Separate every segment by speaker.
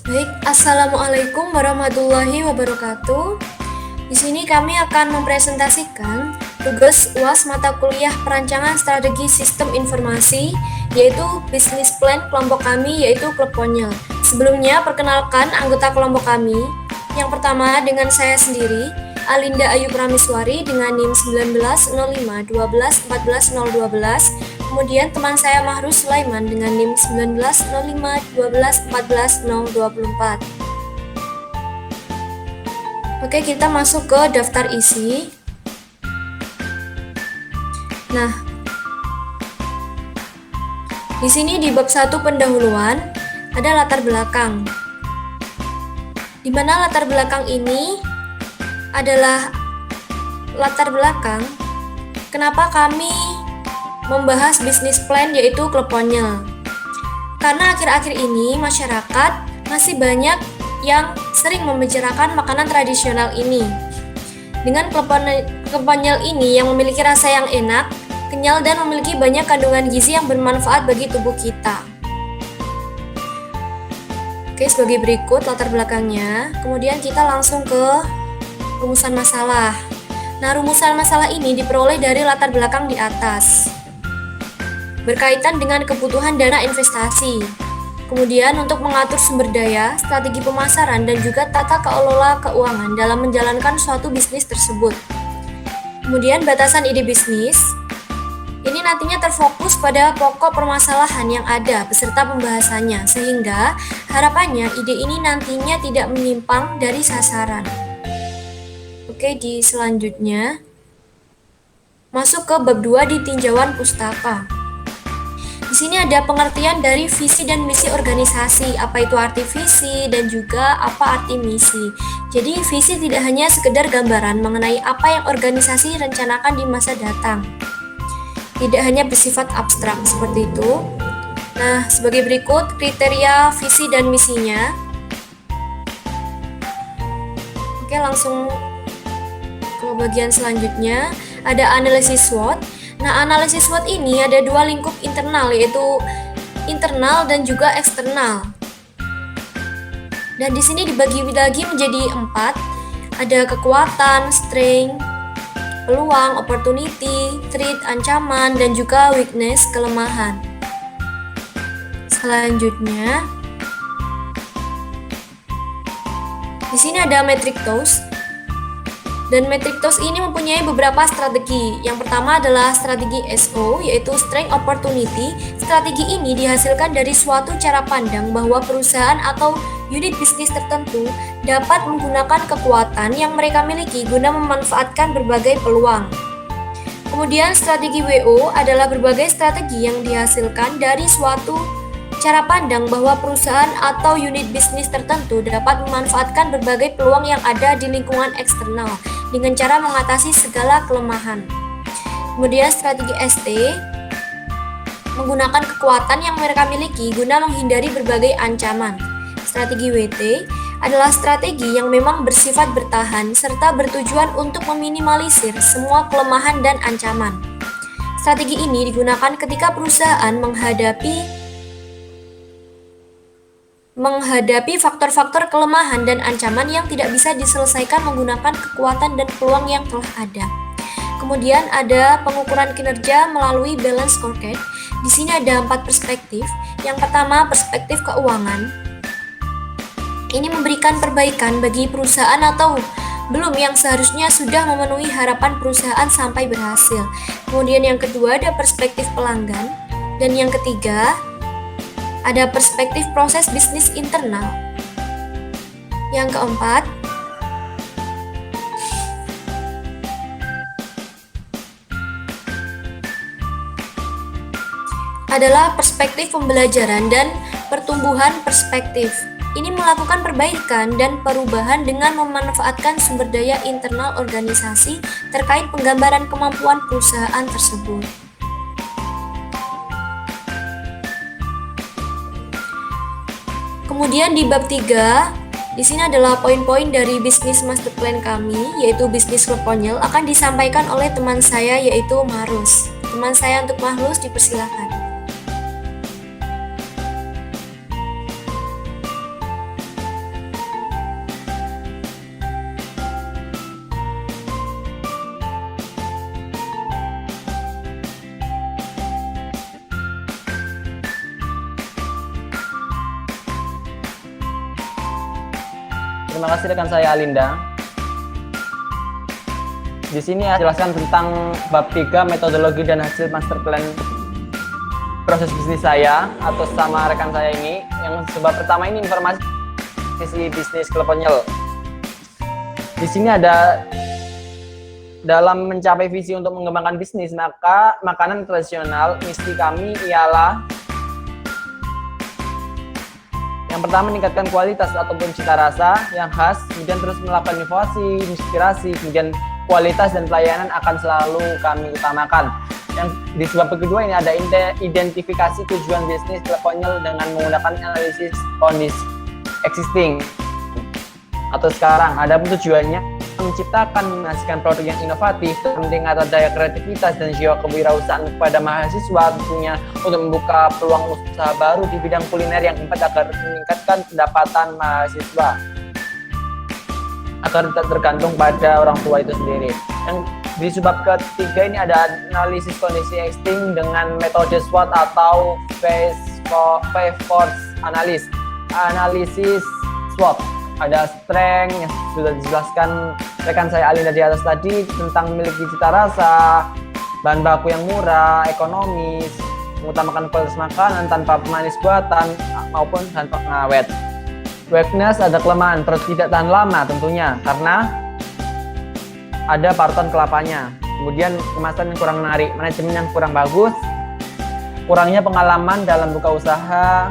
Speaker 1: Baik, Assalamualaikum warahmatullahi wabarakatuh. Di sini kami akan mempresentasikan tugas UAS mata kuliah Perancangan Strategi Sistem Informasi, yaitu Business Plan kelompok kami, yaitu Klub Ponyel. Sebelumnya, perkenalkan anggota kelompok kami. Yang pertama dengan saya sendiri, Alinda Ayu Prameswari dengan NIM 190512141012. Kemudian teman saya Mahrus Sulaiman dengan NIM 190512141024. Oke, kita masuk ke daftar isi. Nah, di sini di bab 1 pendahuluan ada latar belakang. Di mana latar belakang ini adalah latar belakang kenapa kami membahas bisnis plan, yaitu Klub Ponyel. Karena akhir-akhir ini masyarakat masih banyak yang sering membicarakan makanan tradisional ini. Dengan Klub Ponyel ini yang memiliki rasa yang enak, kenyal, dan memiliki banyak kandungan gizi yang bermanfaat bagi tubuh kita. Oke, sebagai berikut latar belakangnya. Kemudian kita langsung ke rumusan masalah. Nah, rumusan masalah ini diperoleh dari latar belakang di atas. Berkaitan dengan kebutuhan dana investasi. Kemudian untuk mengatur sumber daya, strategi pemasaran, dan juga tata kelola keuangan dalam menjalankan suatu bisnis tersebut. Kemudian batasan ide bisnis. Ini nantinya terfokus pada pokok permasalahan yang ada beserta pembahasannya, sehingga harapannya ide ini nantinya tidak menyimpang dari sasaran. Oke, di selanjutnya masuk ke bab 2 di tinjauan pustaka. Di sini ada pengertian dari visi dan misi organisasi, apa itu arti visi dan juga apa arti misi. Jadi visi tidak hanya sekedar gambaran mengenai apa yang organisasi rencanakan di masa datang. Tidak hanya bersifat abstrak seperti itu. Nah, sebagai berikut kriteria visi dan misinya. Oke, langsung ke bagian selanjutnya, ada analisis SWOT. Nah, analisis SWOT ini ada dua lingkup internal, yaitu internal dan juga eksternal. Dan di sini dibagi lagi menjadi 4. Ada kekuatan, strength, peluang, opportunity, threat, ancaman, dan juga weakness, kelemahan. Selanjutnya, di sini ada metric TOWS. Dan metric TOWS ini mempunyai beberapa strategi. Yang pertama adalah strategi SO, yaitu Strength Opportunity. Strategi ini dihasilkan dari suatu cara pandang bahwa perusahaan atau unit bisnis tertentu dapat menggunakan kekuatan yang mereka miliki guna memanfaatkan berbagai peluang. Kemudian strategi WO adalah berbagai strategi yang dihasilkan dari suatu cara pandang bahwa perusahaan atau unit bisnis tertentu dapat memanfaatkan berbagai peluang yang ada di lingkungan eksternal dengan cara mengatasi segala kelemahan. Kemudian strategi ST menggunakan kekuatan yang mereka miliki guna menghindari berbagai ancaman. Strategi WT adalah strategi yang memang bersifat bertahan serta bertujuan untuk meminimalisir semua kelemahan dan ancaman. Strategi ini digunakan ketika perusahaan menghadapi faktor-faktor kelemahan dan ancaman yang tidak bisa diselesaikan menggunakan kekuatan dan peluang yang telah ada. Kemudian ada pengukuran kinerja melalui balance scorecard. Di sini ada 4 perspektif. Yang pertama, perspektif keuangan. Ini memberikan perbaikan bagi perusahaan atau belum yang seharusnya sudah memenuhi harapan perusahaan sampai berhasil. Kemudian yang kedua ada perspektif pelanggan. Dan yang ketiga ada perspektif proses bisnis internal. Yang keempat, adalah perspektif pembelajaran dan pertumbuhan perspektif. Ini melakukan perbaikan dan perubahan dengan memanfaatkan sumber daya internal organisasi terkait penggambaran kemampuan perusahaan tersebut. Kemudian di bab 3, di sini adalah poin-poin dari bisnis master plan kami, yaitu bisnis Klub Ponyel, akan disampaikan oleh teman saya, yaitu Marus. Teman saya untuk Mahrus dipersilakan.
Speaker 2: Terima kasih rekan saya Alinda. Di sini ya jelaskan tentang bab 3 metodologi dan hasil master plan proses bisnis saya atau sama rekan saya ini. Yang sebab pertama ini informasi bisnis Kleponyel. Di sini ada dalam mencapai visi untuk mengembangkan bisnis, maka makanan tradisional misi kami ialah yang pertama meningkatkan kualitas ataupun cita rasa yang khas, kemudian terus melakukan inovasi, inspirasi, kemudian kualitas dan pelayanan akan selalu kami utamakan. Yang di sebab kedua ini ada identifikasi tujuan bisnis Kleponyel dengan menggunakan analisis kondisi existing atau sekarang. Adapun tujuannya menciptakan menghasilkan produk yang inovatif, meningkatkan daya kreativitas dan jiwa kewirausahaan kepada mahasiswa, tentunya untuk membuka peluang usaha baru di bidang kuliner. Yang keempat agar meningkatkan pendapatan mahasiswa agar tidak tergantung pada orang tua itu sendiri. Yang di sebab ketiga ini ada analisis kondisi existing dengan metode SWOT atau Five Force Analysis. Analisis SWOT ada strength yang sudah dijelaskan rekan saya Alinda di atas tadi tentang memiliki cita rasa, bahan baku yang murah, ekonomis, mengutamakan kualitas makanan tanpa pemanis buatan maupun tanpa pengawet. Weakness ada kelemahan, terus tidak tahan lama tentunya karena ada parutan kelapanya. Kemudian kemasan yang kurang menarik, manajemen yang kurang bagus, kurangnya pengalaman dalam buka usaha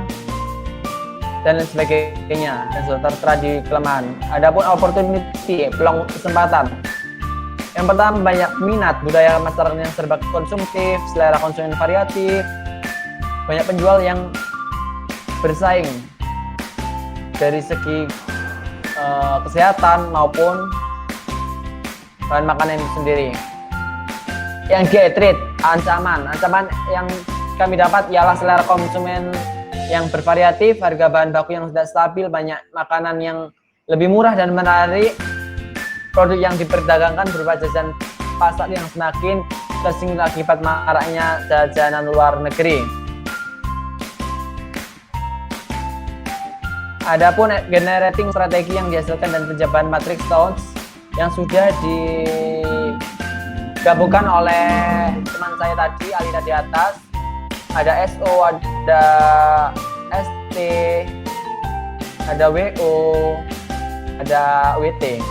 Speaker 2: dan lain sebagainya, dan sudah tertera di kelemahan. Adapun opportunity, peluang kesempatan. Yang pertama banyak minat, budaya masyarakat yang serba konsumtif, selera konsumen variatif, banyak penjual yang bersaing dari segi kesehatan maupun bahan makanan itu sendiri. Yang threat, ancaman yang kami dapat ialah selera konsumen yang bervariatif, harga bahan baku yang tidak stabil, banyak makanan yang lebih murah dan menarik, produk yang diperdagangkan berupa jajan pasar yang semakin tersinggung akibat maraknya jajanan luar negeri. Adapun generating strategi yang dihasilkan dan penjabaran matrix Stones yang sudah digabungkan oleh teman saya tadi, Alinda di atas. Ada SO, ada ST, ada WO, ada WT.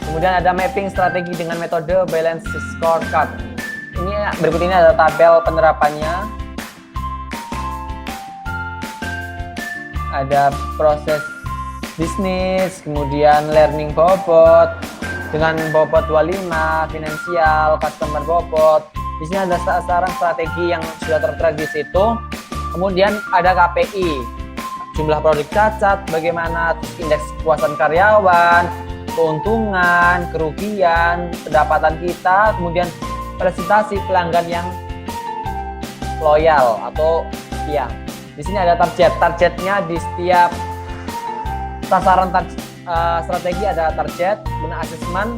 Speaker 2: Kemudian ada mapping strategi dengan metode balance scorecard. Berikut ini ada tabel penerapannya. Ada proses bisnis, kemudian learning bobot dengan bobot 25, finansial, customer bobot. Di sini ada sasaran strategi yang sudah tertera di situ. Kemudian ada KPI, jumlah produk cacat, bagaimana indeks kepuasan karyawan, keuntungan, kerugian, pendapatan kita, kemudian presentasi pelanggan yang loyal atau setia. Di sini ada targetnya di setiap sasaran strategi ada target, kemudian asesmen,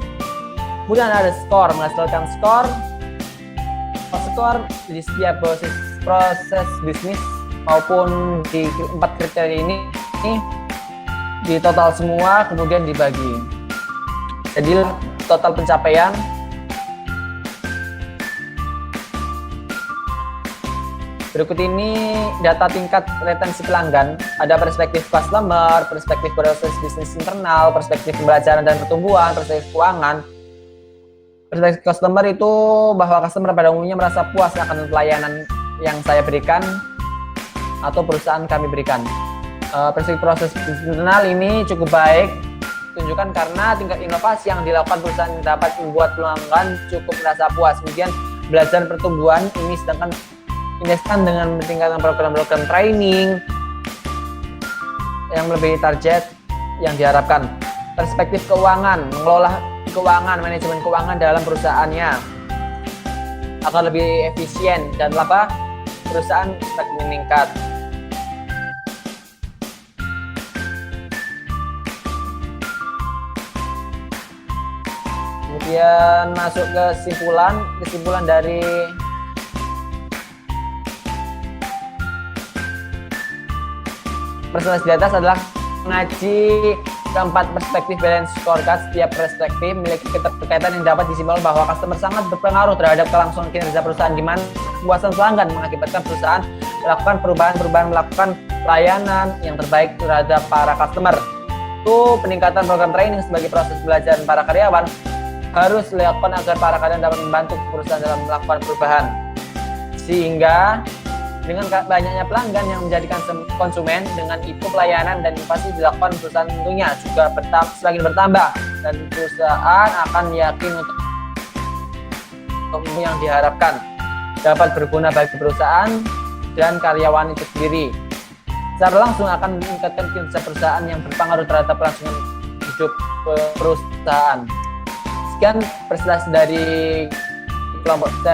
Speaker 2: kemudian ada skor, menghasilkan skor di setiap proses bisnis maupun di 4 kriteria ini di total semua kemudian dibagi. Jadi total pencapaian berikut ini data tingkat retensi pelanggan, ada perspektif customer, perspektif proses bisnis internal, perspektif pembelajaran dan pertumbuhan, perspektif keuangan. Perspektif customer itu bahwa customer pada umumnya merasa puas akan pelayanan yang saya berikan atau perusahaan kami berikan. Perspektif proses bisnis internal ini cukup baik, tunjukkan karena tingkat inovasi yang dilakukan perusahaan dapat membuat pelanggan cukup merasa puas. Kemudian belajar pertumbuhan ini sedangkan investasi dengan meningkatkan program-program training yang lebih target yang diharapkan. Perspektif keuangan, mengelola keuangan, manajemen keuangan dalam perusahaannya akan lebih efisien dan laba perusahaan semakin meningkat. Kemudian masuk ke kesimpulan dari presentasi di atas adalah mengaji keempat perspektif balance scorecard. Setiap perspektif memiliki keterkaitan yang dapat disimpulkan bahwa customer sangat berpengaruh terhadap kelangsungan kinerja perusahaan, di mana kepuasan pelanggan mengakibatkan perusahaan melakukan perubahan, melakukan pelayanan yang terbaik terhadap para customer. Itu peningkatan program training sebagai proses belajar para karyawan harus dilakukan agar para karyawan dapat membantu perusahaan dalam melakukan perubahan. Sehingga dengan banyaknya pelanggan yang menjadikan konsumen, dengan itu pelayanan dan inovasi dilakukan perusahaan tentunya juga semakin bertambah, dan perusahaan akan yakin untuk yang diharapkan dapat berguna bagi perusahaan dan karyawan itu sendiri. Secara langsung akan meningkatkan kinerja perusahaan yang berpengaruh terhadap kelangsungan hidup perusahaan. Sekian presentasi dari kelompok